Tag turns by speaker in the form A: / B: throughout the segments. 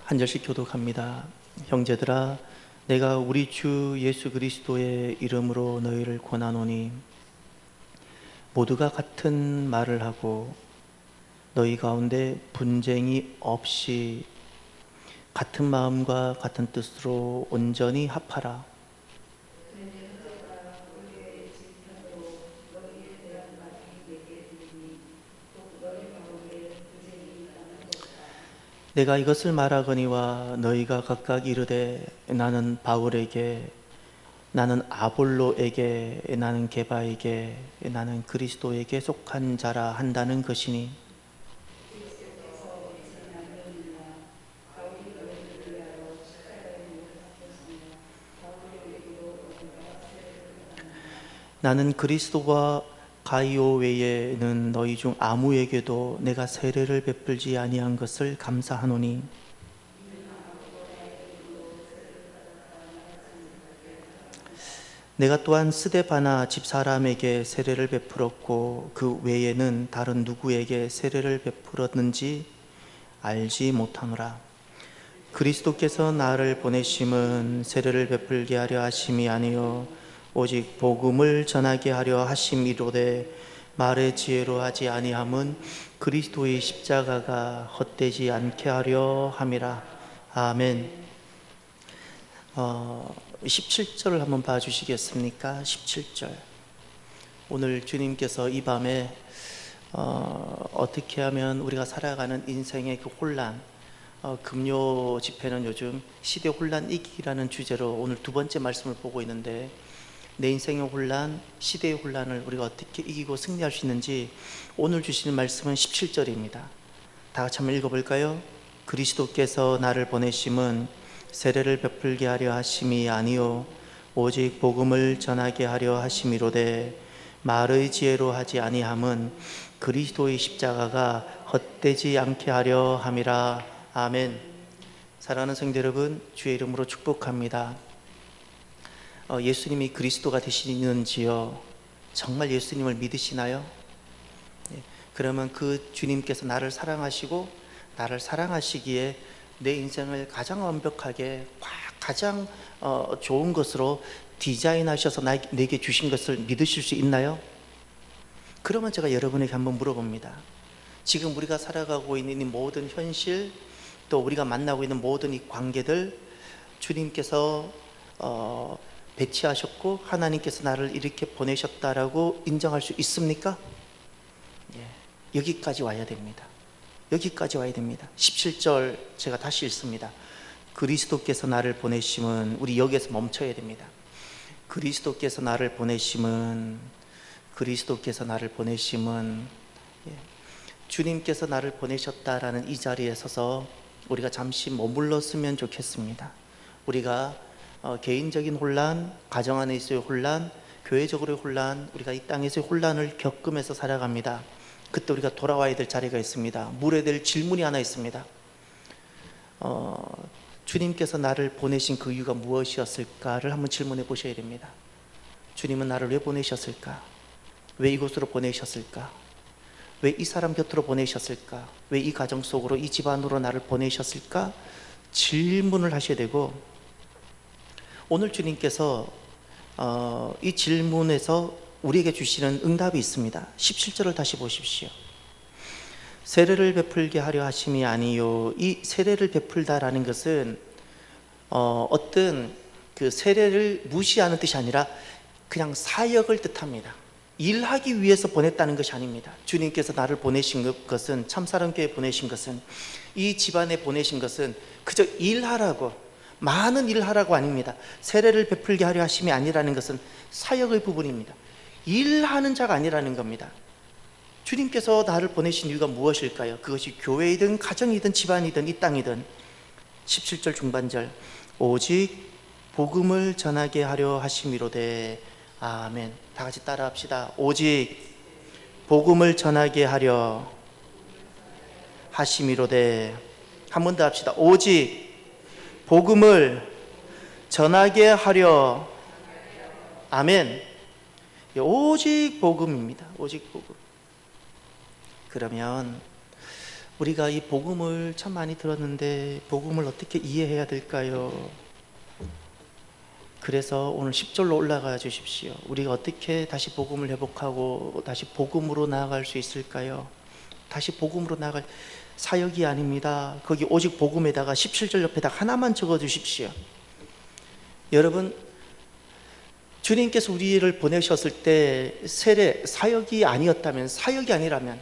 A: 한 절씩 교독합니다. 형제들아, 내가 우리 주 예수 그리스도의 이름으로 너희를 권하노니 모두가 같은 말을 하고 너희 가운데 분쟁이 없이 같은 마음과 같은 뜻으로 온전히 합하라. 내가 이것을 말하거니와 너희가 각각 이르되 나는 바울에게, 나는 아볼로에게, 나는 게바에게, 나는 그리스도에게 속한 자라 한다는 것이니, 나는 그리스도와 가이오 외에는 너희 중 아무에게도 내가 세례를 베풀지 아니한 것을 감사하노니, 내가 또한 스데바나 집사람에게 세례를 베풀었고 그 외에는 다른 누구에게 세례를 베풀었는지 알지 못하노라. 그리스도께서 나를 보내심은 세례를 베풀게 하려 하심이 아니요 오직 복음을 전하게 하려 하심이로되, 말의 지혜로 하지 아니함은 그리스도의 십자가가 헛되지 않게 하려 함이라. 아멘. 17절을 한번 봐주시겠습니까? 17절. 오늘 주님께서 이 밤에 어떻게 하면 우리가 살아가는 인생의 그 혼란, 금요 집회는 요즘 시대 혼란 이기기라는 주제로 오늘 두 번째 말씀을 보고 있는데, 내 인생의 혼란, 시대의 혼란을 우리가 어떻게 이기고 승리할 수 있는지 오늘 주시는 말씀은 17절입니다. 다 같이 한번 읽어볼까요? 그리스도께서 나를 보내심은 세례를 베풀게 하려 하심이 아니요 오직 복음을 전하게 하려 하심이로되, 말의 지혜로 하지 아니함은 그리스도의 십자가가 헛되지 않게 하려 함이라. 아멘. 사랑하는 성도 여러분, 주의 이름으로 축복합니다. 예수님이 그리스도가 되시는지요? 정말 예수님을 믿으시나요? 그러면 그 주님께서 나를 사랑하시고 나를 사랑하시기에 내 인생을 가장 완벽하게 가장 좋은 것으로 디자인하셔서 내게 주신 것을 믿으실 수 있나요? 그러면 제가 여러분에게 한번 물어봅니다. 지금 우리가 살아가고 있는 이 모든 현실, 또 우리가 만나고 있는 모든 이 관계들, 주님께서 배치하셨고 하나님께서 나를 이렇게 보내셨다라고 인정할 수 있습니까? 여기까지 와야 됩니다. 여기까지 와야 됩니다. 17절 제가 다시 읽습니다. 그리스도께서 나를 보내심은, 우리 여기에서 멈춰야 됩니다. 그리스도께서 나를 보내심은, 그리스도께서 나를 보내심은, 주님께서 나를 보내셨다라는 이 자리에 서서 우리가 잠시 머물렀으면 좋겠습니다. 우리가 개인적인 혼란, 가정 안에서의 혼란, 교회적으로의 혼란, 우리가 이 땅에서의 혼란을 겪으면서 살아갑니다. 그때 우리가 돌아와야 될 자리가 있습니다. 물어야 될 질문이 하나 있습니다. 주님께서 나를 보내신 그 이유가 무엇이었을까를 한번 질문해 보셔야 됩니다. 주님은 나를 왜 보내셨을까? 왜 이곳으로 보내셨을까? 왜 이 사람 곁으로 보내셨을까? 왜 이 가정 속으로, 이 집안으로 나를 보내셨을까? 질문을 하셔야 되고, 오늘 주님께서 이 질문에서 우리에게 주시는 응답이 있습니다. 17절을 다시 보십시오. 세례를 베풀게 하려 하심이 아니요. 이 세례를 베풀다라는 것은 어떤 그 세례를 무시하는 뜻이 아니라 그냥 사역을 뜻합니다. 일하기 위해서 보냈다는 것이 아닙니다. 주님께서 나를 보내신 것은, 참사랑교회 보내신 것은, 이 집안에 보내신 것은 그저 일하라고, 많은 일을 하라고 아닙니다. 세례를 베풀게 하려 하심이 아니라는 것은 사역의 부분입니다. 일하는 자가 아니라는 겁니다. 주님께서 나를 보내신 이유가 무엇일까요? 그것이 교회이든 가정이든 집안이든 이 땅이든. 17절 중반절, 오직 복음을 전하게 하려 하심이로되. 아멘. 다 같이 따라 합시다. 오직 복음을 전하게 하려 하심이로되. 한 번 더 합시다. 오직 복음을 전하게 하려. 아멘. 오직 복음입니다. 오직 복음. 그러면 우리가 이 복음을 참 많이 들었는데 복음을 어떻게 이해해야 될까요? 그래서 오늘 10절로 올라가 주십시오. 우리가 어떻게 다시 복음을 회복하고 다시 복음으로 나아갈 수 있을까요? 다시 복음으로 나아갈 사역이 아닙니다. 거기 오직 복음에다가 17절 옆에다가 하나만 적어 주십시오. 여러분, 주님께서 우리를 보내셨을 때 세례, 사역이 아니라면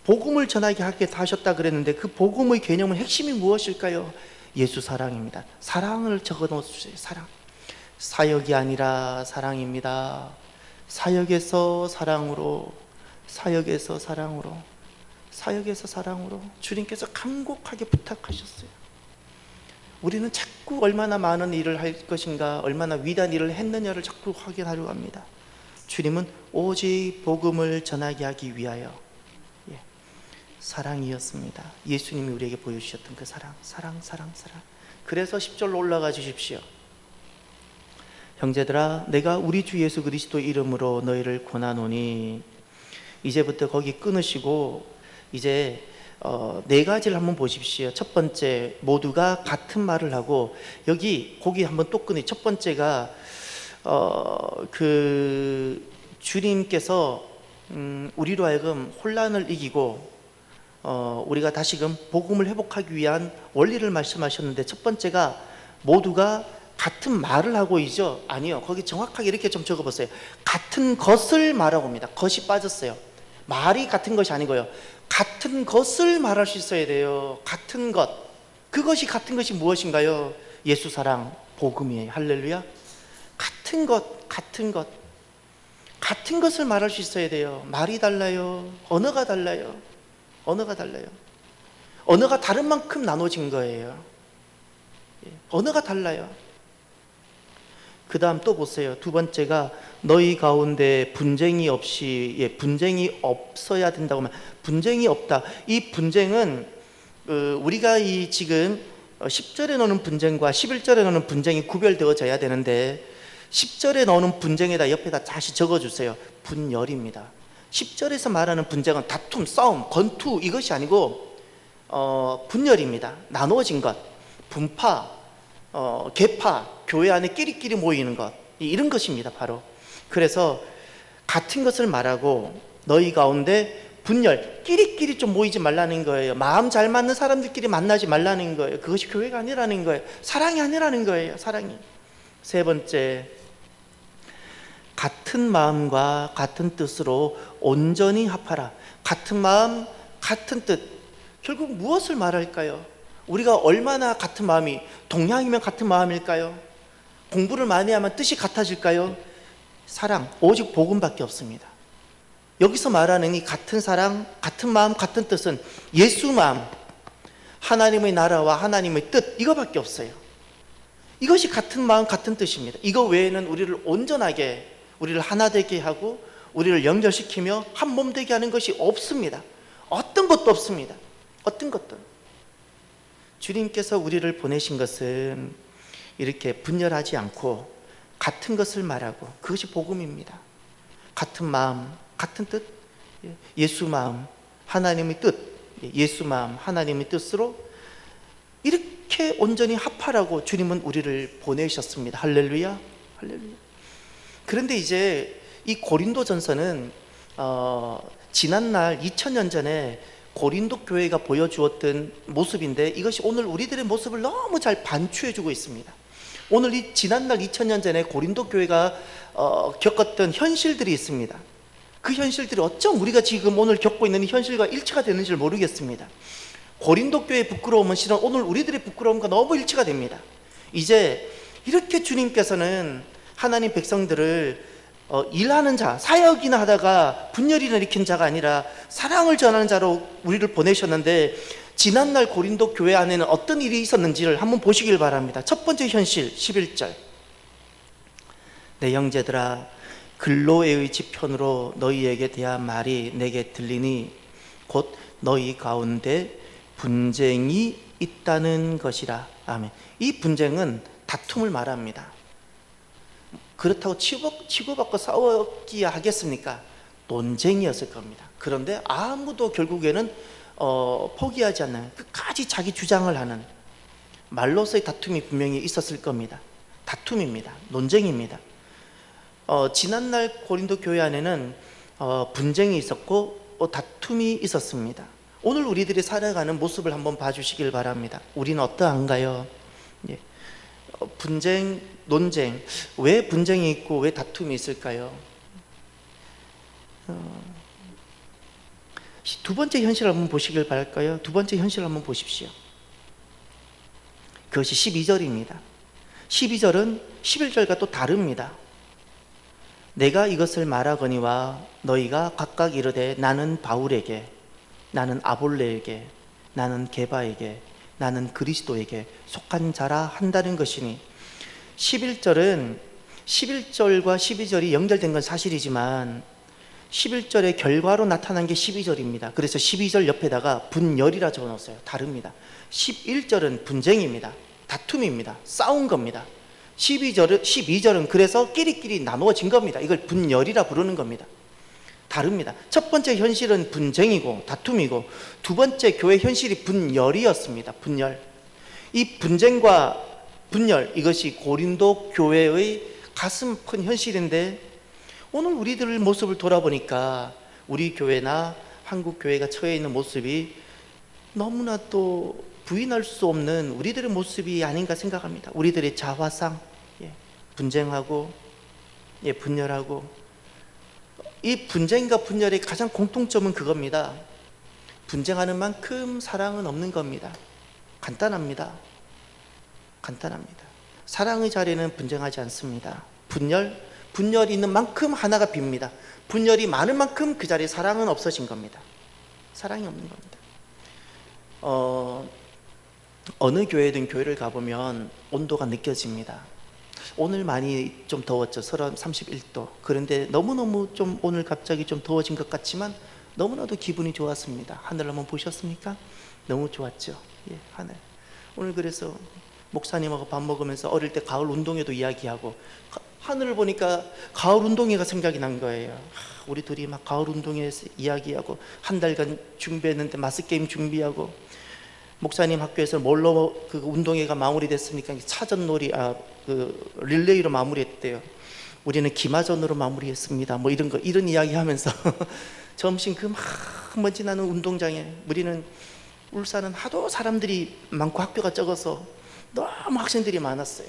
A: 복음을 전하게 하셨다 그랬는데 그 복음의 개념은 핵심이 무엇일까요? 예수 사랑입니다. 사랑을 적어 놓으세요. 사역이 아니라 사랑입니다. 사역에서 사랑으로 주님께서 간곡하게 부탁하셨어요. 우리는 자꾸 얼마나 많은 일을 할 것인가, 얼마나 위대한 일을 했느냐를 자꾸 확인하려고 합니다. 주님은 오직 복음을 전하게 하기 위하여 사랑이었습니다. 예수님이 우리에게 보여주셨던 그 사랑. 그래서 10절로 올라가 주십시오. 형제들아, 내가 우리 주 예수 그리스도 이름으로 너희를 권하노니. 이제부터 거기 끊으시고 이제 네 가지를 한번 보십시오. 첫 번째, 모두가 같은 말을 하고, 거기 한번 또 끊으. 첫 번째가 주님께서 우리로 하여금 혼란을 이기고 우리가 다시금 복음을 회복하기 위한 원리를 말씀하셨는데, 첫 번째가 모두가 같은 말을 하고이죠. 아니요, 거기 정확하게 이렇게 좀 적어보세요. 같은 것을 말하고 합니다. 것이 빠졌어요. 말이 같은 것이 아니고요, 같은 것을 말할 수 있어야 돼요. 같은 것. 그것이 같은 것이 무엇인가요? 예수 사랑, 복음이에요. 할렐루야. 같은 것을 말할 수 있어야 돼요. 말이 달라요. 언어가 달라요. 언어가 다른 만큼 나눠진 거예요. 언어가 달라요. 그 다음 또 보세요. 두 번째가 너희 가운데 분쟁이 없어야 된다고 하면, 분쟁이 없다. 이 분쟁은 우리가 이 지금 10절에 나오는 분쟁과 11절에 나오는 분쟁이 구별되어져야 되는데, 10절에 나오는 분쟁에다 옆에다 다시 적어주세요. 분열입니다. 10절에서 말하는 분쟁은 다툼, 싸움, 권투, 이것이 아니고 분열입니다. 나누어진 것, 분파, 계파, 교회 안에 끼리끼리 모이는 것, 이런 것입니다. 바로. 그래서 같은 것을 말하고 너희 가운데 분열, 끼리끼리 좀 모이지 말라는 거예요. 마음 잘 맞는 사람들끼리 만나지 말라는 거예요. 그것이 교회가 아니라는 거예요. 사랑이 아니라는 거예요. 사랑이. 세 번째, 같은 마음과 같은 뜻으로 온전히 합하라. 같은 마음, 같은 뜻. 결국 무엇을 말할까요? 우리가 얼마나 같은 마음이, 동양이면 같은 마음일까요? 공부를 많이 하면 뜻이 같아질까요? 사랑, 오직 복음밖에 없습니다. 여기서 말하는 이 같은 사랑, 같은 마음, 같은 뜻은 예수 마음, 하나님의 나라와 하나님의 뜻, 이거밖에 없어요. 이것이 같은 마음, 같은 뜻입니다. 이거 외에는 우리를 온전하게, 우리를 하나 되게 하고 우리를 연결시키며 한 몸 되게 하는 것이 없습니다. 어떤 것도 없습니다. 어떤 것도. 주님께서 우리를 보내신 것은 이렇게 분열하지 않고 같은 것을 말하고, 그것이 복음입니다. 같은 마음, 같은 뜻, 예수 마음, 하나님의 뜻, 예수 마음, 하나님의 뜻으로 이렇게 온전히 합하라고 주님은 우리를 보내셨습니다. 할렐루야. 그런데 이제 이 고린도전서는 지난날 2000년 전에 고린도 교회가 보여주었던 모습인데, 이것이 오늘 우리들의 모습을 너무 잘 반추해주고 있습니다. 오늘 이 지난날 2000년 전에 고린도 교회가 겪었던 현실들이 있습니다. 그 현실들이 어쩜 우리가 지금 오늘 겪고 있는 현실과 일치가 되는지 모르겠습니다. 고린도 교회의 부끄러움은 실은 오늘 우리들의 부끄러움과 너무 일치가 됩니다. 이제 이렇게 주님께서는 하나님 백성들을 일하는 자, 사역이나 하다가 분열이나 일으킨 자가 아니라 사랑을 전하는 자로 우리를 보내셨는데, 지난날 고린도 교회 안에는 어떤 일이 있었는지를 한번 보시길 바랍니다. 첫 번째 현실, 11절. 내 형제들아, 글로에의 지편으로 너희에게 대한 말이 내게 들리니 곧 너희 가운데 분쟁이 있다는 것이라. 아멘. 이 분쟁은 다툼을 말합니다. 그렇다고 치고받고 싸우기야 하겠습니까? 논쟁이었을 겁니다. 그런데 아무도 결국에는 포기하지 않는, 끝까지 자기 주장을 하는, 말로서의 다툼이 분명히 있었을 겁니다. 다툼입니다. 논쟁입니다. 지난날 고린도 교회 안에는 분쟁이 있었고 다툼이 있었습니다. 오늘 우리들이 살아가는 모습을 한번 봐주시길 바랍니다. 우리는 어떠한가요? 예. 분쟁, 논쟁, 왜 분쟁이 있고 왜 다툼이 있을까요? 두 번째 현실을 한번 보시길 바랄까요? 두 번째 현실을 한번 보십시오. 그것이 12절입니다. 12절은 11절과 또 다릅니다. 내가 이것을 말하거니와 너희가 각각 이르되 나는 바울에게, 나는 아볼레에게, 나는 게바에게, 나는 그리스도에게 속한 자라 한다는 것이니, 11절은 11절과 12절이 연결된 건 사실이지만 11절의 결과로 나타난 게 12절입니다. 그래서 12절 옆에다가 분열이라 적어놓았어요. 다릅니다. 11절은 분쟁입니다. 다툼입니다. 싸운 겁니다. 12절은 그래서 끼리끼리 나누어진 겁니다. 이걸 분열이라 부르는 겁니다. 다릅니다. 첫 번째 현실은 분쟁이고 다툼이고, 두 번째 교회 현실이 분열이었습니다. 분열. 이 분쟁과 분열, 이것이 고린도 교회의 가슴 큰 현실인데, 오늘 우리들 모습을 돌아보니까 우리 교회나 한국 교회가 처해 있는 모습이 너무나 또 부인할 수 없는 우리들의 모습이 아닌가 생각합니다. 우리들의 자화상, 분쟁하고 분열하고, 이 분쟁과 분열의 가장 공통점은 그겁니다. 분쟁하는 만큼 사랑은 없는 겁니다. 간단합니다. 간단합니다. 사랑의 자리는 분쟁하지 않습니다. 분열이 있는 만큼 하나가 빕니다. 분열이 많은 만큼 그 자리에 사랑은 없어진 겁니다. 사랑이 없는 겁니다. 어느 교회든 교회를 가보면 온도가 느껴집니다. 오늘 많이 좀 더웠죠. 31도. 그런데 너무너무 좀 오늘 갑자기 좀 더워진 것 같지만 너무나도 기분이 좋았습니다. 하늘 한번 보셨습니까? 너무 좋았죠. 하늘. 오늘 그래서 목사님하고 밥 먹으면서 어릴 때 가을 운동회도 이야기하고, 하늘을 보니까 가을 운동회가 생각이 난 거예요. 우리 둘이 막 가을 운동회에서 이야기하고, 한 달간 준비했는데 마스게임 준비하고, 목사님 학교에서 뭘로 그 운동회가 마무리됐습니까? 차전놀이, 릴레이로 마무리했대요. 우리는 기마전으로 마무리했습니다. 뭐 이런 이야기 하면서 점심 그 막 먼지 나는 운동장에, 우리는 울산은 하도 사람들이 많고 학교가 적어서 너무 학생들이 많았어요.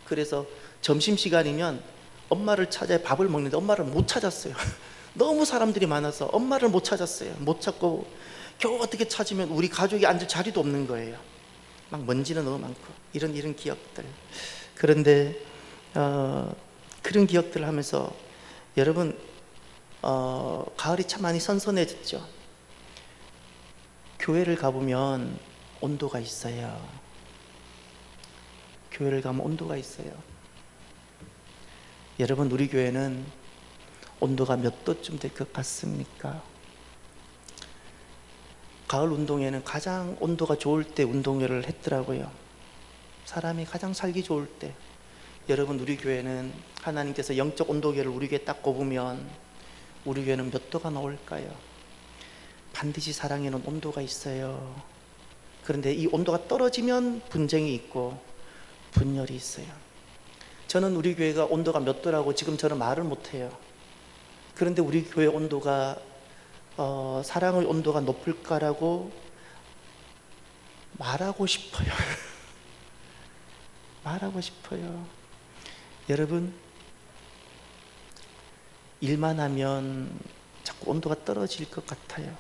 A: 그래서 점심시간이면 엄마를 찾아야 밥을 먹는데 엄마를 못 찾았어요. 너무 사람들이 많아서 엄마를 못 찾았어요. 못 찾고 겨우 어떻게 찾으면 우리 가족이 앉을 자리도 없는 거예요. 막 먼지는 너무 많고, 이런 기억들. 그런데 그런 기억들을 하면서 여러분, 가을이 참 많이 선선해졌죠. 교회를 가보면 온도가 있어요. 교회를 가면 온도가 있어요. 여러분, 우리 교회는 온도가 몇 도쯤 될 것 같습니까? 가을 운동회는 가장 온도가 좋을 때 운동회를 했더라고요. 사람이 가장 살기 좋을 때. 여러분, 우리 교회는 하나님께서 영적 온도계를 우리 교회에 딱 꼽으면 우리 교회는 몇 도가 나올까요? 반드시 사랑에는 온도가 있어요. 그런데 이 온도가 떨어지면 분쟁이 있고 분열이 있어요. 저는 우리 교회가 온도가 몇 도라고 지금 저는 말을 못해요. 그런데 우리 교회 온도가 사랑의 온도가 높을까라고 말하고 싶어요. 말하고 싶어요. 여러분, 일만 하면 자꾸 온도가 떨어질 것 같아요.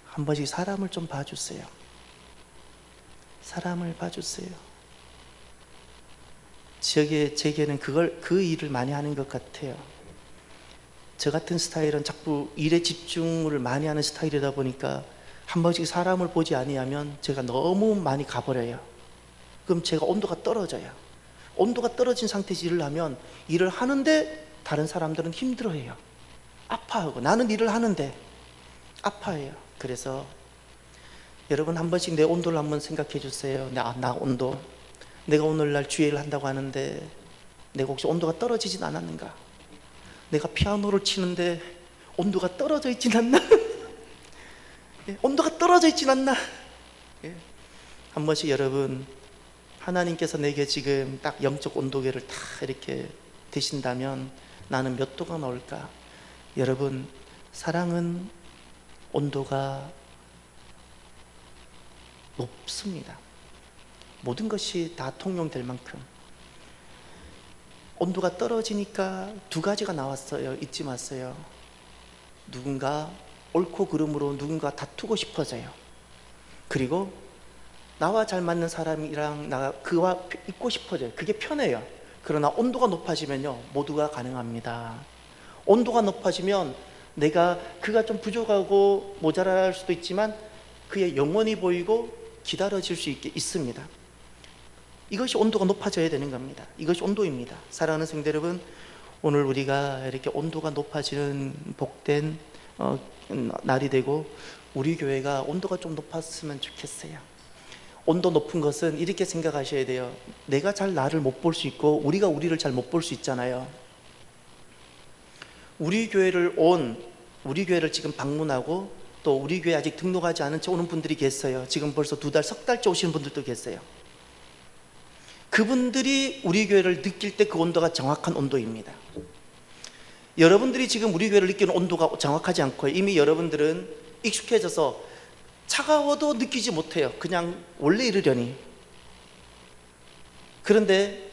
A: 한 번씩 사람을 좀 봐주세요. 사람을 봐주세요. 제게는 그 일을 많이 하는 것 같아요. 저 같은 스타일은 자꾸 일에 집중을 많이 하는 스타일이다 보니까 한 번씩 사람을 보지 아니하면 제가 너무 많이 가버려요. 그럼 제가 온도가 떨어져요. 온도가 떨어진 상태에서 일을 하면 일을 하는데 다른 사람들은 힘들어해요. 아파하고, 나는 일을 하는데 아파해요. 그래서 여러분, 한 번씩 내 온도를 한번 생각해 주세요. 나 온도. 내가 오늘날 주일을 한다고 하는데 내가 혹시 온도가 떨어지진 않았는가? 내가 피아노를 치는데 온도가 떨어져 있진 않나? 예, 온도가 떨어져 있진 않나? 예, 한 번씩 여러분, 하나님께서 내게 지금 딱 영적 온도계를 다 이렇게 대신다면 나는 몇 도가 나올까? 여러분, 사랑은 온도가 높습니다. 모든 것이 다 통용될 만큼. 온도가 떨어지니까 두 가지가 나왔어요. 잊지 마세요. 누군가 옳고 그름으로 누군가 다투고 싶어져요. 그리고 나와 잘 맞는 사람이랑 그와 있고 싶어져요. 그게 편해요. 그러나 온도가 높아지면요, 모두가 가능합니다. 온도가 높아지면 그가 좀 부족하고 모자랄 수도 있지만 그의 영혼이 보이고 기다려질 수 있습니다. 이것이 온도가 높아져야 되는 겁니다. 이것이 온도입니다. 사랑하는 성도 여러분, 오늘 우리가 이렇게 온도가 높아지는 복된 날이 되고, 우리 교회가 온도가 좀 높았으면 좋겠어요. 온도 높은 것은 이렇게 생각하셔야 돼요. 내가 잘 나를 못 볼 수 있고 우리가 우리를 잘 못 볼 수 있잖아요. 우리 교회를 지금 방문하고 또 우리 교회 아직 등록하지 않은 채 오는 분들이 계세요. 지금 벌써 2달, 석 달째 오시는 분들도 계세요. 그분들이 우리 교회를 느낄 때 그 온도가 정확한 온도입니다. 여러분들이 지금 우리 교회를 느끼는 온도가 정확하지 않고요, 이미 여러분들은 익숙해져서 차가워도 느끼지 못해요. 그냥 원래 이러려니. 그런데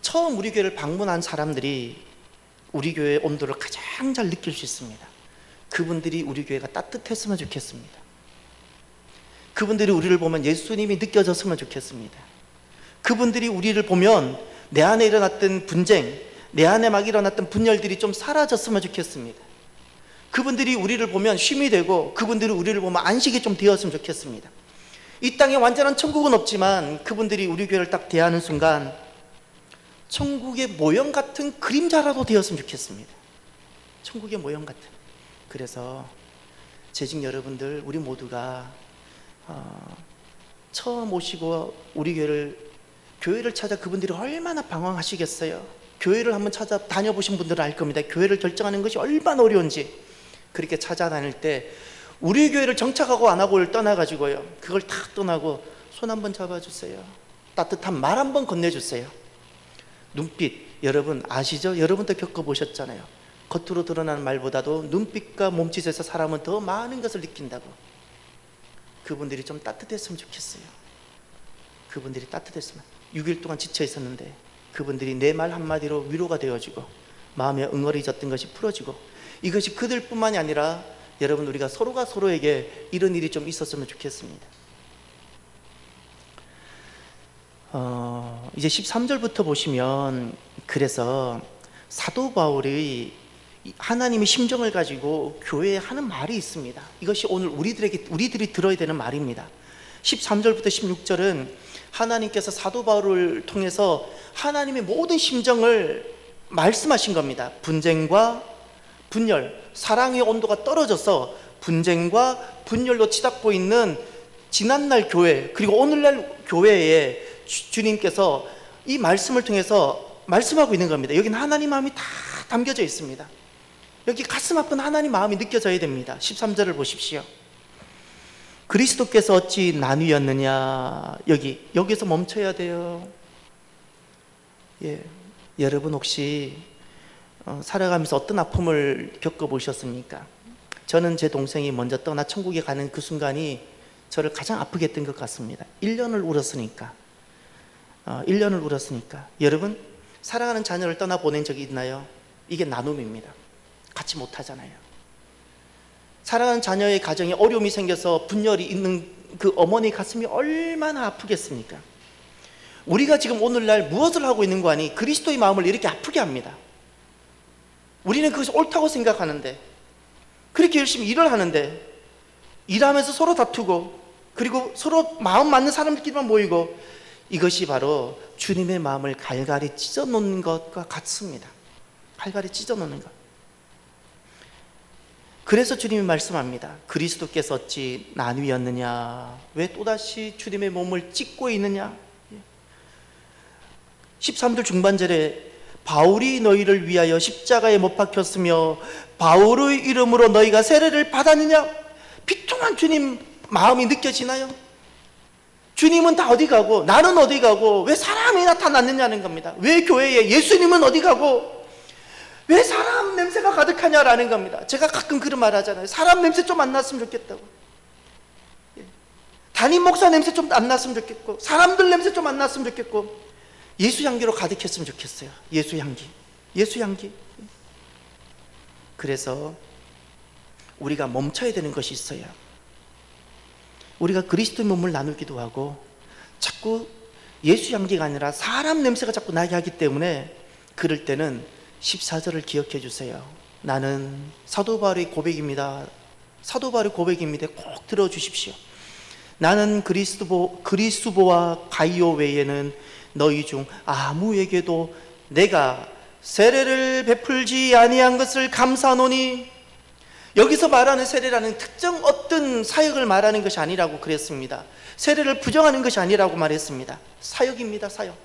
A: 처음 우리 교회를 방문한 사람들이 우리 교회의 온도를 가장 잘 느낄 수 있습니다. 그분들이 우리 교회가 따뜻했으면 좋겠습니다. 그분들이 우리를 보면 예수님이 느껴졌으면 좋겠습니다. 그분들이 우리를 보면 내 안에 일어났던 분쟁, 내 안에 막 일어났던 분열들이 좀 사라졌으면 좋겠습니다. 그분들이 우리를 보면 쉼이 되고, 그분들이 우리를 보면 안식이 좀 되었으면 좋겠습니다. 이 땅에 완전한 천국은 없지만 그분들이 우리 교회를 딱 대하는 순간 천국의 모형 같은 그림자라도 되었으면 좋겠습니다. 천국의 모형 같은. 그래서 재직 여러분들, 우리 모두가 처음 오시고 우리 교회를 찾아 그분들이 얼마나 방황하시겠어요. 교회를 한번 찾아 다녀보신 분들은 알 겁니다. 교회를 결정하는 것이 얼마나 어려운지. 그렇게 찾아다닐 때 우리 교회를 정착하고 안 하고를 떠나가지고요, 그걸 다 떠나고 손 한번 잡아주세요. 따뜻한 말 한번 건네주세요. 눈빛, 여러분 아시죠? 여러분도 겪어보셨잖아요. 겉으로 드러나는 말보다도 눈빛과 몸짓에서 사람은 더 많은 것을 느낀다고. 그분들이 좀 따뜻했으면 좋겠어요. 그분들이 따뜻했으면. 6일 동안 지쳐 있었는데 그분들이 내 말 한마디로 위로가 되어지고 마음에 응어리졌던 것이 풀어지고, 이것이 그들뿐만이 아니라 여러분, 우리가 서로가 서로에게 이런 일이 좀 있었으면 좋겠습니다. 이제 13절부터 보시면, 그래서 사도 바울이 하나님의 심정을 가지고 교회에 하는 말이 있습니다. 이것이 오늘 우리들이 들어야 되는 말입니다. 13절부터 16절은 하나님께서 사도 바울을 통해서 하나님의 모든 심정을 말씀하신 겁니다. 분쟁과 분열, 사랑의 온도가 떨어져서 분쟁과 분열로 치닫고 있는 지난날 교회, 그리고 오늘날 교회에 주님께서 이 말씀을 통해서 말씀하고 있는 겁니다. 여기는 하나님 마음이 다 담겨져 있습니다. 여기 가슴 아픈 하나님 마음이 느껴져야 됩니다. 13절을 보십시오. 그리스도께서 어찌 나뉘었느냐. 여기서 멈춰야 돼요. 예, 여러분 혹시 살아가면서 어떤 아픔을 겪어보셨습니까? 저는 제 동생이 먼저 떠나 천국에 가는 그 순간이 저를 가장 아프게 했던 것 같습니다. 1년을 울었으니까. 1년을 울었으니까. 여러분, 사랑하는 자녀를 떠나보낸 적이 있나요? 이게 나눔입니다. 같이 못하잖아요. 사랑하는 자녀의 가정에 어려움이 생겨서 분열이 있는 그 어머니 가슴이 얼마나 아프겠습니까? 우리가 지금 오늘날 무엇을 하고 있는 거 아니? 그리스도의 마음을 이렇게 아프게 합니다. 우리는 그것이 옳다고 생각하는데, 그렇게 열심히 일을 하는데, 일하면서 서로 다투고, 그리고 서로 마음 맞는 사람들끼리만 모이고, 이것이 바로 주님의 마음을 갈갈이 찢어놓는 것과 같습니다. 갈갈이 찢어놓는 것. 그래서 주님이 말씀합니다. 그리스도께서 어찌 나뉘었느냐. 왜 또다시 주님의 몸을 찢고 있느냐. 13절 중반절에 바울이 너희를 위하여 십자가에 못 박혔으며 바울의 이름으로 너희가 세례를 받았느냐? 비통한 주님 마음이 느껴지나요? 주님은 다 어디 가고 나는 어디 가고 왜 사람이 나타났느냐는 겁니다. 왜 교회에 예수님은 어디 가고 왜 사람 냄새가 가득하냐라는 겁니다. 제가 가끔 그런 말 하잖아요. 사람 냄새 좀 안 났으면 좋겠다고. 담임 목사 냄새 좀 안 났으면 좋겠고, 사람들 냄새 좀 안 났으면 좋겠고, 예수 향기로 가득했으면 좋겠어요. 예수 향기, 예수 향기. 그래서 우리가 멈춰야 되는 것이 있어요. 우리가 그리스도의 몸을 나누기도 하고 자꾸 예수 향기가 아니라 사람 냄새가 자꾸 나게 하기 때문에, 그럴 때는 14절을 기억해 주세요. 나는 사도 바울의 고백입니다. 사도 바울의 고백입니다. 꼭 들어주십시오. 나는 그리스도와 가이오 외에는 너희 중 아무에게도 내가 세례를 베풀지 아니한 것을 감사하노니. 여기서 말하는 세례라는 특정 어떤 사역을 말하는 것이 아니라고 그랬습니다. 세례를 부정하는 것이 아니라고 말했습니다. 사역입니다. 사역.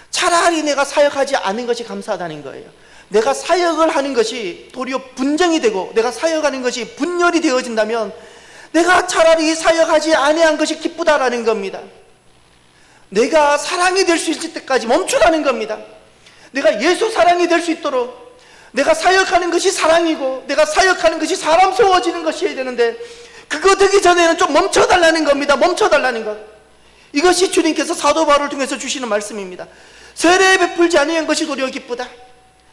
A: 차라리 내가 사역하지 않은 것이 감사하다는 거예요. 내가 사역을 하는 것이 도리어 분쟁이 되고 내가 사역하는 것이 분열이 되어진다면 내가 차라리 사역하지 아니한 것이 기쁘다라는 겁니다. 내가 사랑이 될 수 있을 때까지 멈추라는 겁니다. 내가 예수 사랑이 될 수 있도록 내가 사역하는 것이 사랑이고 내가 사역하는 것이 사람스러워지는 것이어야 되는데, 그거 되기 전에는 좀 멈춰달라는 겁니다. 멈춰달라는 것. 이것이 주님께서 사도 바울을 통해서 주시는 말씀입니다. 세례 베풀지 아니한 것이 도리어 기쁘다.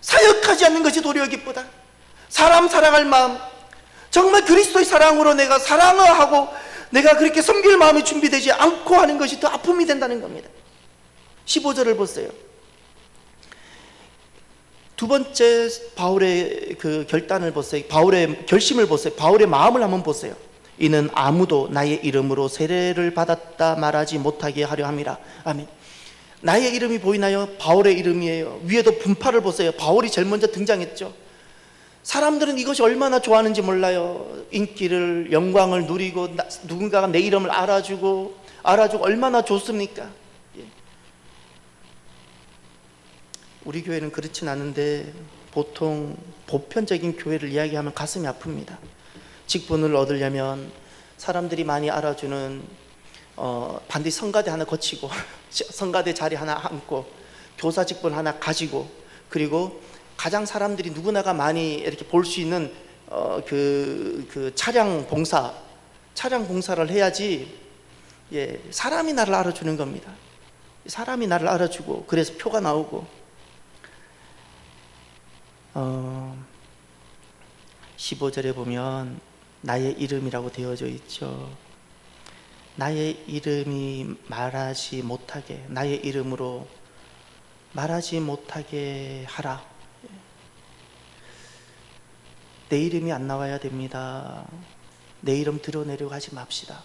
A: 사역하지 않는 것이 도리어 기쁘다. 사람 사랑할 마음, 정말 그리스도의 사랑으로 내가 사랑을 하고 내가 그렇게 섬길 마음이 준비되지 않고 하는 것이 더 아픔이 된다는 겁니다. 15절을 보세요. 두 번째 바울의 그 결단을 보세요. 바울의 결심을 보세요. 바울의 마음을 한번 보세요. 이는 아무도 나의 이름으로 세례를 받았다 말하지 못하게 하려 함이라. 아멘. 나의 이름이 보이나요? 바울의 이름이에요. 위에도 분파를 보세요. 바울이 제일 먼저 등장했죠. 사람들은 이것이 얼마나 좋아하는지 몰라요. 인기를, 영광을 누리고 누군가가 내 이름을 알아주고 얼마나 좋습니까? 우리 교회는 그렇진 않은데 보통 보편적인 교회를 이야기하면 가슴이 아픕니다. 직분을 얻으려면 사람들이 많이 알아주는 반드시 성가대 하나 거치고 성가대 자리 하나 앉고 교사 직분 하나 가지고, 그리고 가장 사람들이 누구나가 많이 이렇게 볼 수 있는 그 차량 봉사를 해야지. 사람이 나를 알아주는 겁니다. 사람이 나를 알아주고 그래서 표가 나오고. 15절에 보면 나의 이름이라고 되어져 있죠. 나의 이름이 말하지 못하게, 나의 이름으로 말하지 못하게 하라. 내 이름이 안 나와야 됩니다. 내 이름 드러내려고 하지 맙시다.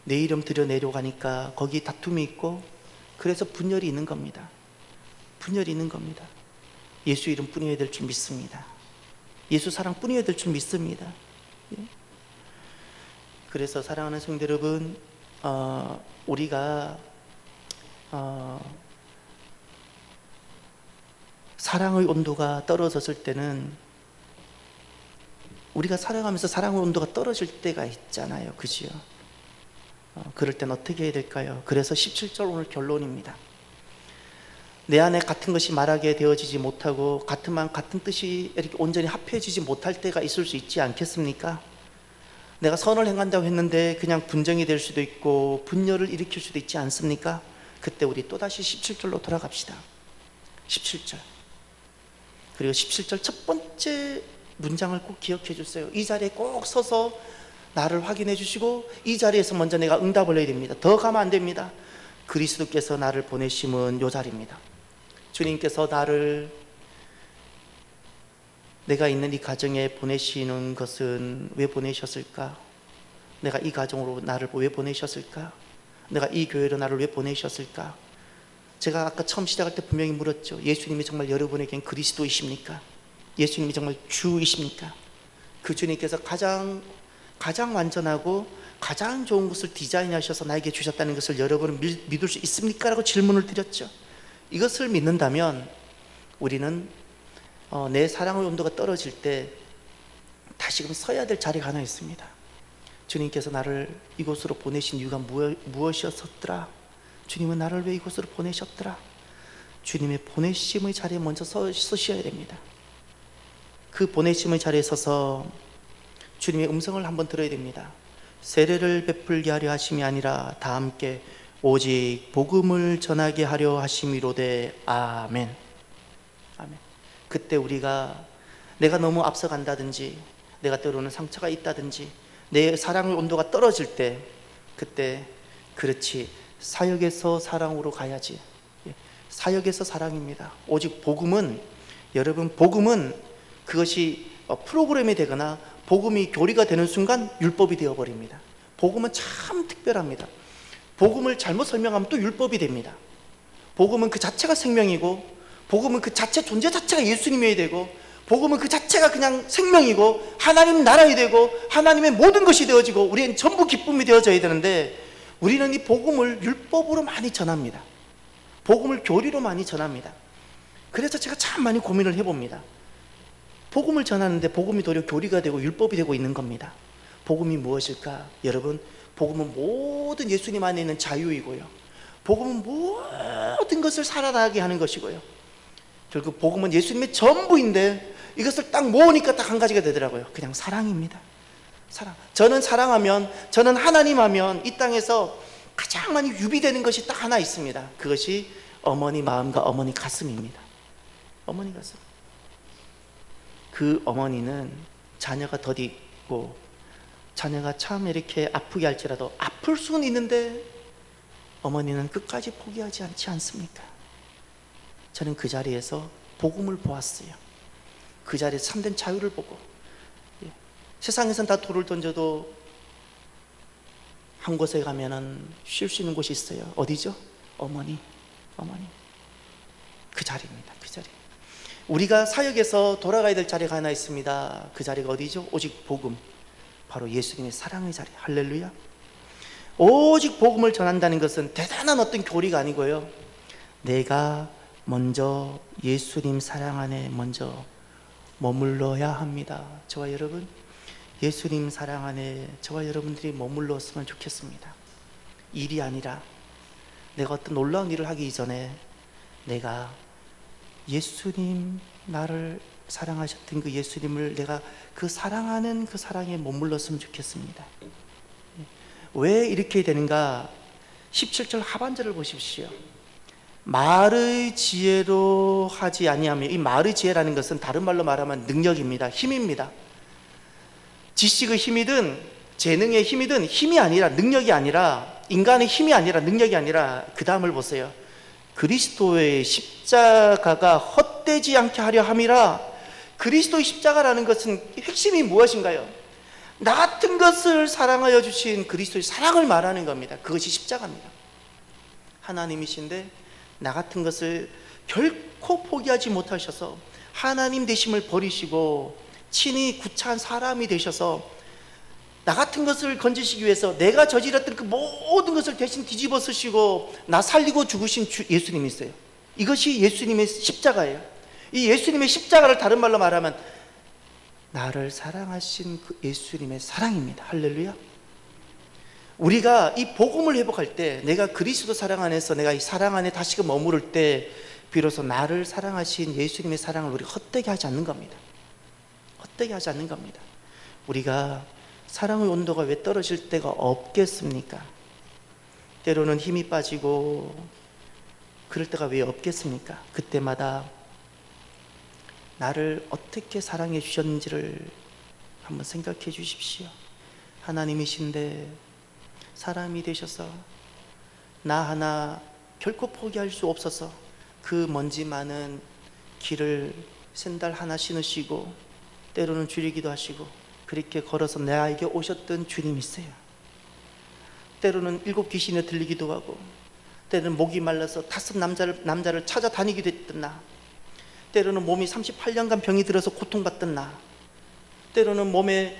A: 내 이름 드러내려고 하니까 거기 다툼이 있고 그래서 분열이 있는 겁니다. 분열이 있는 겁니다. 예수 이름 뿐이어야 될 줄 믿습니다. 예수 사랑 뿐이어야 될 줄 믿습니다. 그래서 사랑하는 성도 여러분, 우리가 사랑의 온도가 떨어졌을 때는, 우리가 사랑하면서 사랑의 온도가 떨어질 때가 있잖아요. 그죠? 그럴 땐 어떻게 해야 될까요? 그래서 17절 오늘 결론입니다. 내 안에 같은 것이 말하게 되어지지 못하고 같은 마음 같은 뜻이 이렇게 온전히 합해지지 못할 때가 있을 수 있지 않겠습니까? 내가 선을 행한다고 했는데 그냥 분쟁이 될 수도 있고 분열을 일으킬 수도 있지 않습니까? 그때 우리 또다시 17절로 돌아갑시다. 17절. 그리고 17절 첫 번째 문장을 꼭 기억해 주세요. 이 자리에 꼭 서서 나를 확인해 주시고 이 자리에서 먼저 내가 응답을 해야 됩니다. 더 가면 안 됩니다. 그리스도께서 나를 보내심은 이 자리입니다. 주님께서 나를 내가 있는 이 가정에 보내시는 것은 왜 보내셨을까? 내가 이 가정으로 나를 왜 보내셨을까? 내가 이 교회로 나를 왜 보내셨을까? 제가 아까 처음 시작할 때 분명히 물었죠. 예수님이 정말 여러분에겐 그리스도이십니까? 예수님이 정말 주이십니까? 그 주님께서 가장 완전하고 가장 좋은 것을 디자인하셔서 나에게 주셨다는 것을 여러분은 믿을 수 있습니까? 라고 질문을 드렸죠. 이것을 믿는다면 우리는 내 사랑의 온도가 떨어질 때 다시금 서야 될 자리가 하나 있습니다. 주님께서 나를 이곳으로 보내신 이유가 무엇이었더라? 주님은 나를 왜 이곳으로 보내셨더라? 주님의 보내심의 자리에 먼저 서셔야 됩니다. 그 보내심의 자리에 서서 주님의 음성을 한번 들어야 됩니다. 세례를 베풀게 하려 하심이 아니라 다 함께 오직 복음을 전하게 하려 하심이로되 아멘. 아멘. 그때 우리가 내가 너무 앞서간다든지, 내가 때로는 상처가 있다든지, 내 사랑의 온도가 떨어질 때, 그때 그렇지, 사역에서 사랑으로 가야지. 사역에서 사랑입니다. 오직 복음은, 여러분, 복음은 그것이 프로그램이 되거나 복음이 교리가 되는 순간 율법이 되어버립니다. 복음은 참 특별합니다. 복음을 잘못 설명하면 또 율법이 됩니다. 복음은 그 자체가 생명이고, 복음은 그 자체 존재 자체가 예수님이어야 되고, 복음은 그 자체가 그냥 생명이고 하나님 나라이 되고 하나님의 모든 것이 되어지고 우리는 전부 기쁨이 되어져야 되는데, 우리는 이 복음을 율법으로 많이 전합니다. 복음을 교리로 많이 전합니다. 그래서 제가 참 많이 고민을 해봅니다. 복음을 전하는데 복음이 도리어 교리가 되고 율법이 되고 있는 겁니다. 복음이 무엇일까? 여러분, 복음은 모든 예수님 안에 있는 자유이고요, 복음은 모든 것을 살아나게 하는 것이고요, 결국 복음은 예수님의 전부인데 이것을 딱 모으니까 딱 한 가지가 되더라고요. 그냥 사랑입니다. 사랑. 저는 사랑하면, 저는 하나님 하면 이 땅에서 가장 많이 유비되는 것이 딱 하나 있습니다. 그것이 어머니 마음과 어머니 가슴입니다. 어머니 가슴. 그 어머니는 자녀가 더디고 자녀가 참 이렇게 아프게 할지라도, 아플 수는 있는데 어머니는 끝까지 포기하지 않지 않습니까? 저는 그 자리에서 복음을 보았어요. 그 자리에서 참된 자유를 보고, 세상에선 다 돌을 던져도 한 곳에 가면은 쉴 수 있는 곳이 있어요. 어디죠? 어머니. 그 자리입니다. 그 자리. 우리가 사역에서 돌아가야 될 자리가 하나 있습니다. 그 자리가 어디죠? 오직 복음. 바로 예수님의 사랑의 자리. 할렐루야. 오직 복음을 전한다는 것은 대단한 어떤 교리가 아니고요, 내가 먼저 예수님 사랑 안에 먼저 머물러야 합니다. 저와 여러분, 예수님 사랑 안에 저와 여러분들이 머물렀으면 좋겠습니다. 일이 아니라, 내가 어떤 놀라운 일을 하기 이전에 내가 예수님, 나를 사랑하셨던 그 예수님을 내가 그 사랑하는 그 사랑에 머물렀으면 좋겠습니다. 왜 이렇게 되는가? 17절 하반절을 보십시오. 말의 지혜로 하지 아니하며, 이 말의 지혜라는 것은 다른 말로 말하면 능력입니다. 힘입니다. 지식의 힘이든 재능의 힘이든 힘이 아니라, 능력이 아니라, 인간의 힘이 아니라 능력이 아니라, 그 다음을 보세요. 그리스도의 십자가가 헛되지 않게 하려 함이라. 그리스도의 십자가라는 것은 핵심이 무엇인가요? 나 같은 것을 사랑하여 주신 그리스도의 사랑을 말하는 겁니다. 그것이 십자가입니다. 하나님이신데 나 같은 것을 결코 포기하지 못하셔서 하나님 되심을 버리시고 친히 구차한 사람이 되셔서 나 같은 것을 건지시기 위해서 내가 저질렀던 그 모든 것을 대신 뒤집어 쓰시고 나 살리고 죽으신 예수님이 있어요. 이것이 예수님의 십자가예요. 이 예수님의 십자가를 다른 말로 말하면 나를 사랑하신 그 예수님의 사랑입니다. 할렐루야. 우리가 이 복음을 회복할 때, 내가 그리스도 사랑 안에서 내가 이 사랑 안에 다시금 머무를 때 비로소 나를 사랑하신 예수님의 사랑을 우리가 헛되게 하지 않는 겁니다. 헛되게 하지 않는 겁니다. 우리가 사랑의 온도가 왜 떨어질 때가 없겠습니까? 때로는 힘이 빠지고 그럴 때가 왜 없겠습니까? 그때마다 나를 어떻게 사랑해 주셨는지를 한번 생각해 주십시오. 하나님이신데 사람이 되셔서 나 하나 결코 포기할 수 없어서 그 먼지 많은 길을 샌달 하나 신으시고 때로는 줄이기도 하시고 그렇게 걸어서 나에게 오셨던 주님이 있어요. 때로는 7 귀신에 들리기도 하고, 때로는 목이 말라서 5 남자를 찾아다니기도 했던 나, 때로는 몸이 38년간 병이 들어서 고통받던 나, 때로는 몸에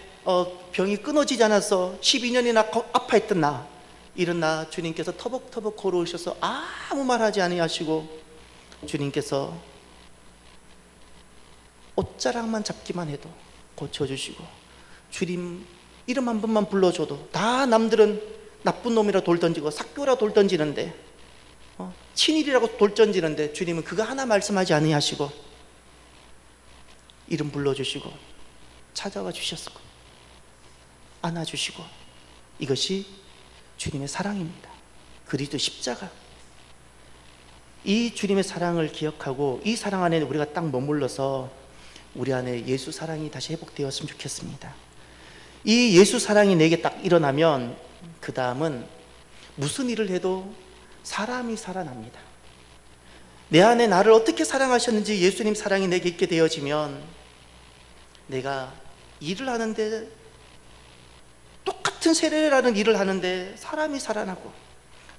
A: 병이 끊어지지 않아서 12년이나 아파했던 나, 이런 나 주님께서 터벅터벅 걸어오셔서 아무 말하지 아니하시고 주님께서 옷자락만 잡기만 해도 고쳐주시고, 주님 이름 한 번만 불러줘도 다 남들은 나쁜 놈이라 돌 던지고 삭교라 돌 던지는데, 친일이라고 돌 던지는데 주님은 그거 하나 말씀하지 아니하시고 이름 불러주시고 찾아와 주셨고 안아주시고, 이것이 주님의 사랑입니다. 그리스도 십자가. 이 주님의 사랑을 기억하고 이 사랑 안에 우리가 딱 머물러서 우리 안에 예수 사랑이 다시 회복되었으면 좋겠습니다. 이 예수 사랑이 내게 딱 일어나면 그 다음은 무슨 일을 해도 사람이 살아납니다. 내 안에 나를 어떻게 사랑하셨는지 예수님 사랑이 내게 있게 되어지면, 내가 일을 하는데 똑같은 세례라는 일을 하는데 사람이 살아나고,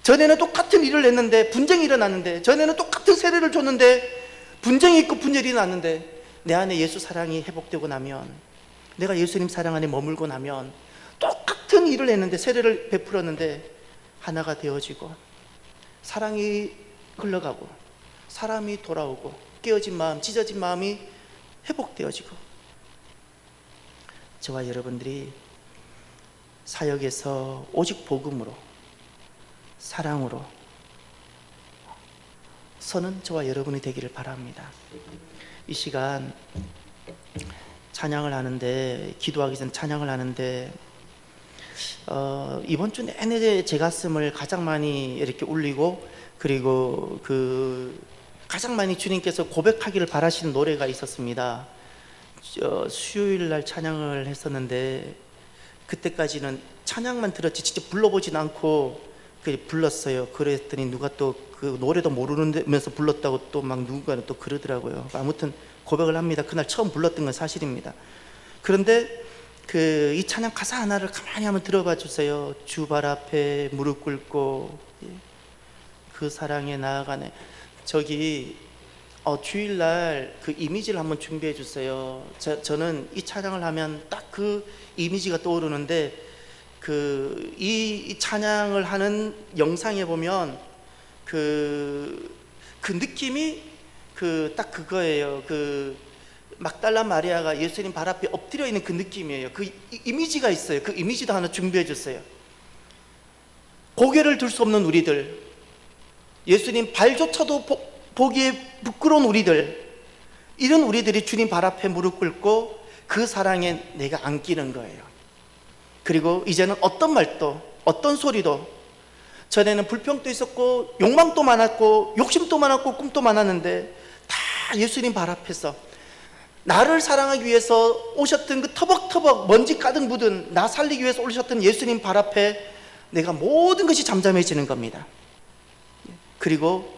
A: 전에는 똑같은 일을 했는데 분쟁이 일어났는데, 전에는 똑같은 세례를 줬는데 분쟁이 있고 분열이 났는데, 내 안에 예수 사랑이 회복되고 나면, 내가 예수님 사랑 안에 머물고 나면 똑같은 일을 했는데, 세례를 베풀었는데 하나가 되어지고 사랑이 흘러가고 사람이 돌아오고 깨어진 마음, 찢어진 마음이 회복되어지고, 저와 여러분들이 사역에서 오직 복음으로, 사랑으로 서는 저와 여러분이 되기를 바랍니다. 이 시간 찬양을 하는데, 기도하기 전 찬양을 하는데, 이번 주 내내 제 가슴을 가장 많이 이렇게 울리고, 그리고 가장 많이 주님께서 고백하기를 바라시는 노래가 있었습니다. 수요일 날 찬양을 했었는데, 그때까지는 찬양만 들었지 직접 불러보진 않고 불렀어요. 그랬더니 누가 또 그 노래도 모르면서 불렀다고 또 막 누군가는 또 그러더라고요. 아무튼 고백을 합니다. 그날 처음 불렀던 건 사실입니다. 그런데 이 찬양 가사 하나를 가만히 한번 들어봐 주세요. 주 발 앞에 무릎 꿇고 그 사랑에 나아가네. 저기 주일날 그 이미지를 한번 준비해 주세요. 저는 이 찬양을 하면 딱 그 이미지가 떠오르는데, 이 찬양을 하는 영상에 보면 그 느낌이 딱 그거예요. 막달라 마리아가 예수님 발 앞에 엎드려 있는 그 느낌이에요. 그 이미지가 있어요. 그 이미지도 하나 준비해 주세요. 고개를 들 수 없는 우리들, 예수님 발조차도 보기에 부끄러운 우리들, 이런 우리들이 주님 발 앞에 무릎 꿇고 그 사랑에 내가 안기는 거예요. 그리고 이제는 어떤 말도 어떤 소리도, 전에는 불평도 있었고 욕망도 많았고 욕심도 많았고 꿈도 많았는데, 다 예수님 발 앞에서 나를 사랑하기 위해서 오셨던 그 터벅터벅 먼지 가득 묻은 나 살리기 위해서 오셨던 예수님 발 앞에 내가 모든 것이 잠잠해지는 겁니다. 그리고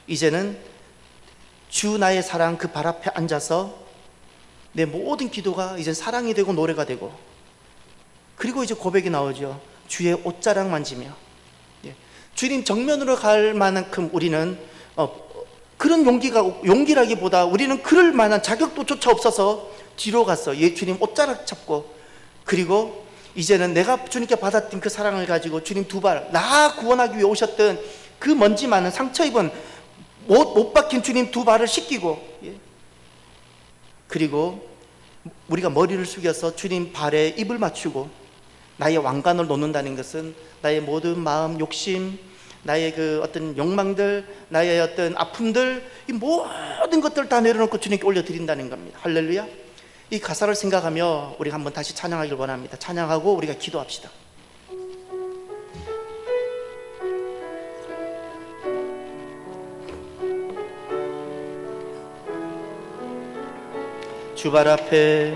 A: 이제는 주 나의 사랑 그 발 앞에 앉아서 내 모든 기도가 이제 사랑이 되고 노래가 되고, 그리고 이제 고백이 나오죠. 주의 옷자락 만지며. 주님 정면으로 갈 만큼 우리는 그런 용기라기보다 우리는 그럴 만한 자격도조차 없어서 뒤로 갔어. 주님 옷자락 잡고, 그리고 이제는 내가 주님께 받았던 그 사랑을 가지고 주님 두 발, 나 구원하기 위해 오셨던 그 먼지 많은 상처 입은 못 박힌 주님 두 발을 씻기고, 그리고 우리가 머리를 숙여서 주님 발에 입을 맞추고, 나의 왕관을 놓는다는 것은 나의 모든 마음, 욕심, 나의 그 어떤 욕망들, 나의 어떤 아픔들, 이 모든 것들을 다 내려놓고 주님께 올려드린다는 겁니다. 할렐루야. 이 가사를 생각하며 우리가 한번 다시 찬양하기를 원합니다. 찬양하고 우리가 기도합시다. 주발 앞에,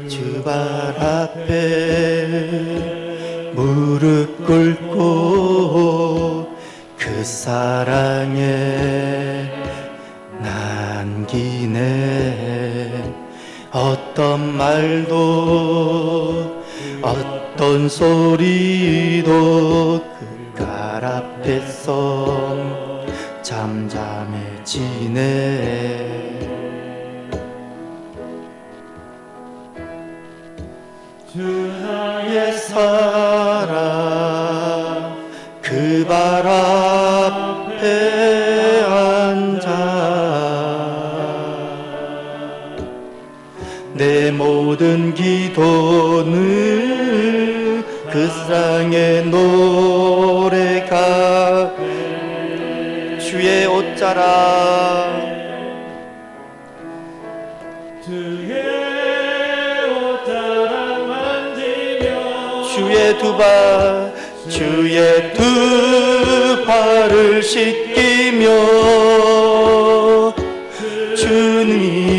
A: 주발 앞에 무릎 꿇고 그 사랑에 남기네. 어떤 말도 어떤 소리도 그 갈 앞에서 잠잠해지네. 주 나의 사랑 그 발 앞에 앉아 모든 기도는 그 사랑의 노래가 주의 옷자락 주의 두 발을 씻기며 주님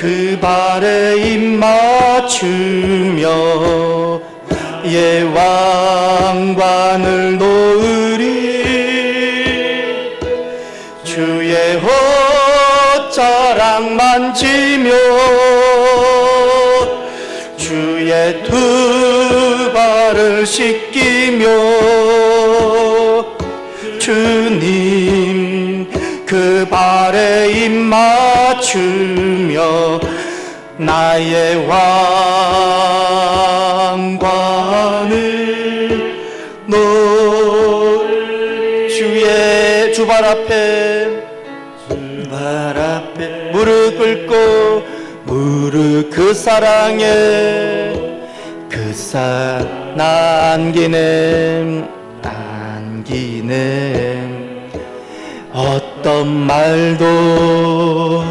A: 그 발에 입 맞추며 예 왕관을 놓으리 주의 옷자락 만지며 주의 두 발을 씻기며 주님 그 발에 입 맞추며 나의 왕관을 주의 주발 앞에 무릎 꿇고 무릎 그 사랑에 안기는 어떤 말도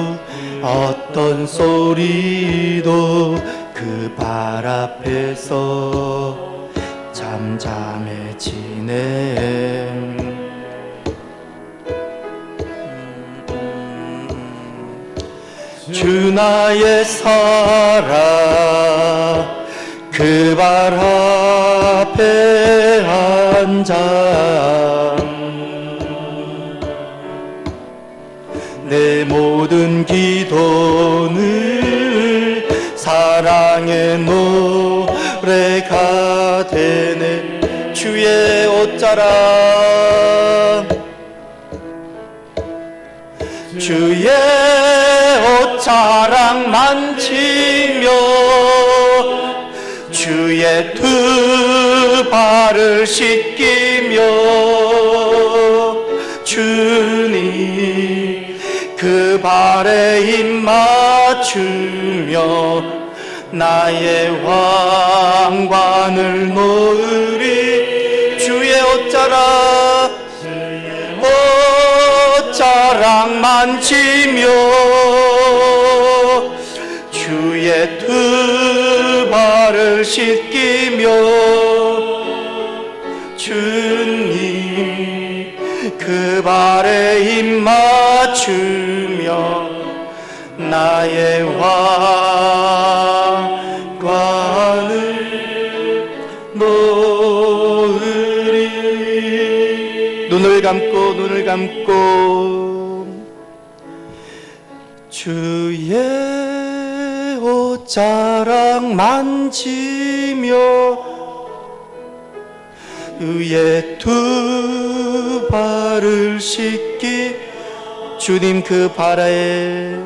A: 어떤 소리도 그 발 앞에서 잠잠해지네 주 나의 사랑 그 발 앞에 앉아 내 모든 기도는 사랑의 노래가 되네 주의 옷자락 주의 옷자락 만지며 주의 두 발을 씻기며 주님 그 발에 입 맞추며 나의 왕관을 놓으리 주의 옷자락 만지며 주의 두 발을 씻기며 주님 그 발에 입 맞추며 나의 왕관을 놓으리 눈을 감고 주의 옷자락 만지며 주의 두 발을 씻기 주님 그 발에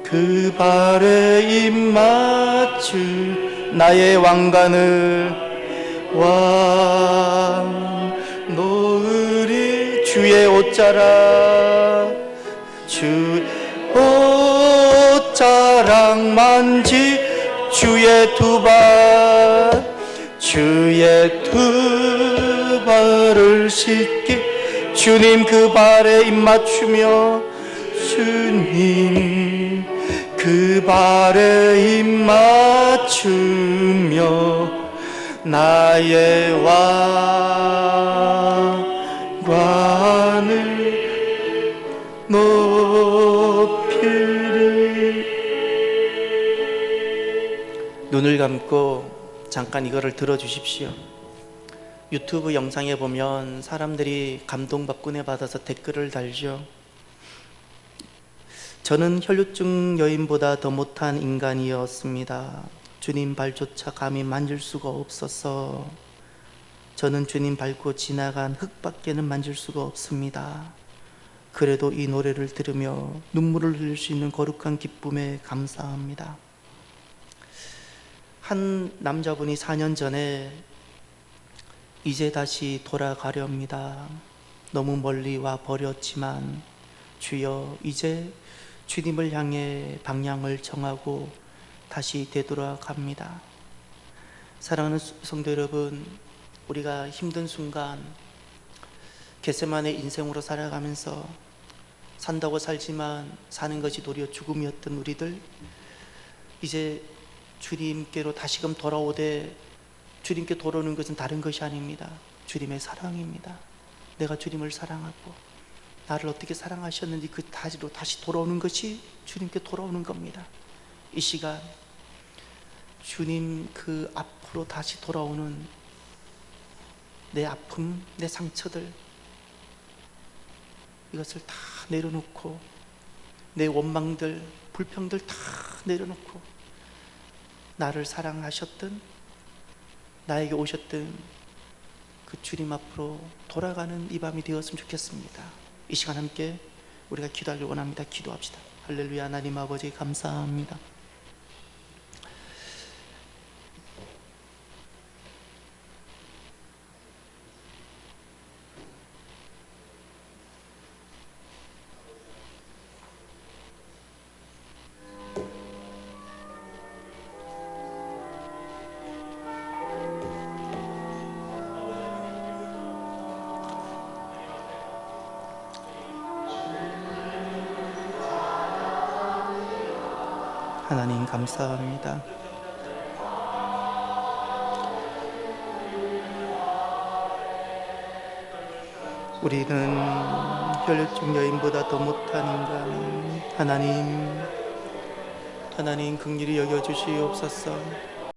A: 그 발에 입 맞추 나의 왕관을 놓으리 주의 옷자락 옷자락 만지 주의 두 발을 씻기 주님 그 발에 입 맞추며 주님 그 발에 입 맞추며 나의 왕관을 높이리 눈을 감고 잠깐 이거를 들어주십시오. 유튜브 영상에 보면 사람들이 감동받고 은혜 받아서 댓글을 달죠. 저는 혈류증 여인보다 더 못한 인간이었습니다. 주님 발조차 감히 만질 수가 없어서 저는 주님 밟고 지나간 흙밖에는 만질 수가 없습니다. 그래도 이 노래를 들으며 눈물을 흘릴 수 있는 거룩한 기쁨에 감사합니다. 한 남자분이 4년 전에 이제 다시 돌아가렵니다. 너무 멀리 와 버렸지만 주여 이제 주님을 향해 방향을 정하고 다시 되돌아갑니다. 사랑하는 성도 여러분, 우리가 힘든 순간 겟세마네 인생으로 살아가면서 산다고 살지만 사는 것이 도리어 죽음이었던 우리들, 이제 주님께로 다시금 돌아오되, 주님께 돌아오는 것은 다른 것이 아닙니다. 주님의 사랑입니다. 내가 주님을 사랑하고 나를 어떻게 사랑하셨는지 그 다시로 다시 돌아오는 것이 주님께 돌아오는 겁니다. 이 시간 주님 그 앞으로 다시 돌아오는 내 아픔, 내 상처들, 이것을 다 내려놓고, 내 원망들, 불평들 다 내려놓고 나를 사랑하셨던, 나에게 오셨던 그 주님 앞으로 돌아가는 이 밤이 되었으면 좋겠습니다. 이 시간 함께 우리가 기도하길 원합니다. 기도합시다. 할렐루야. 하나님 아버지 감사합니다. 하나님 감사합니다. 우리는 혈육중 여인보다 더 못한 인간, 하나님 긍휼히 여겨주시옵소서.